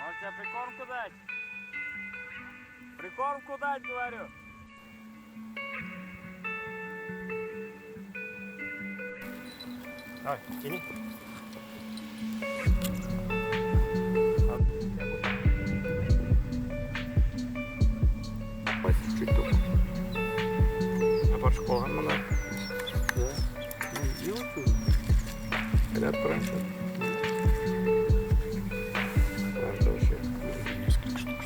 Можете прикормку дать? Прикормку дать, говорю. Давай, тяни. Чуть только. А под школой надо. Да. Ну, делать тоже. Когда отправимся? Правда вообще. Несколько штук.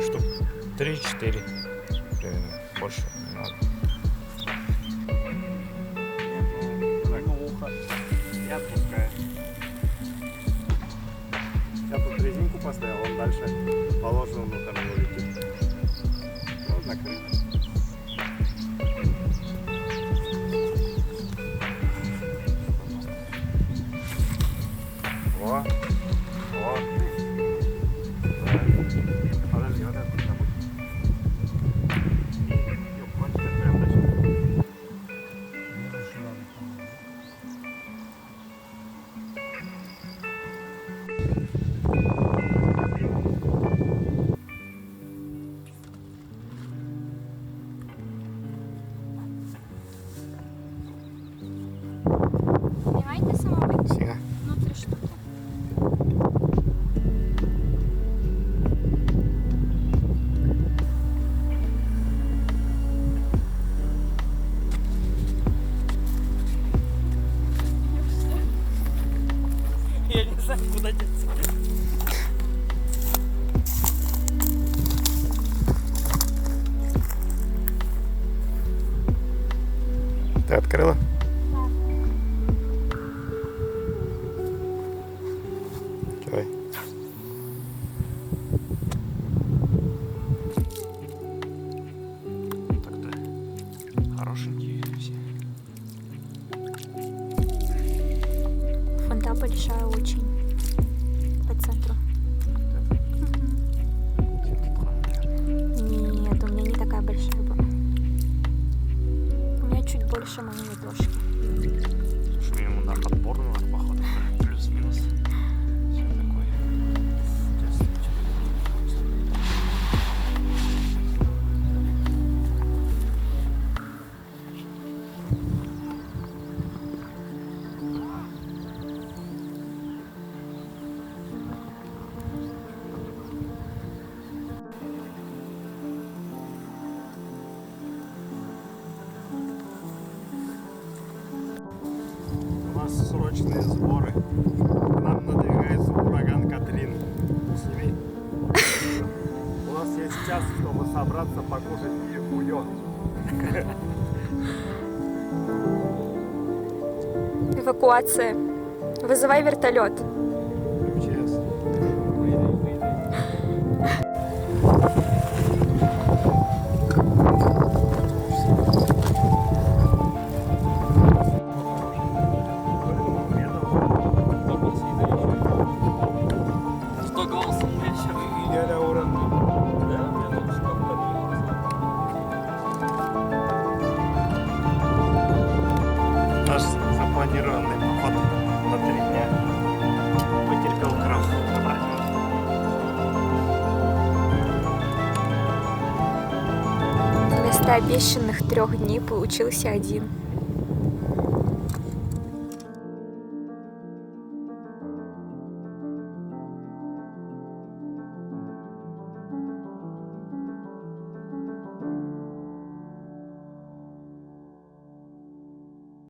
Штук 3-4. Примерно. Больше не надо. Ухо. И отпускает. Я тут резинку поставил, он дальше положил, но там не улетит. Вот накрыто. Во. Во. Подожди, вот это забудь. куда деться. Ты открыла? Чай. Так-то хорошенькие все. Фонда большая очень. По центру. Нет, у меня не такая большая была. У меня чуть больше моей ладошки. Слушай, ему на подбор надо, походу, плюс-минус. Все такое. У нас срочные сборы. К нам надвигается ураган Катрин. Сними. У нас есть час, чтобы собраться, покушать и уйдем. Эвакуация. Вызывай вертолет. МЧС. Что голосом вечер? Неделя уровня. Да, мне надо что-то Наш запланированный поход на 3 дня потерпел крах. Вместо обещанных 3 дней получился 1.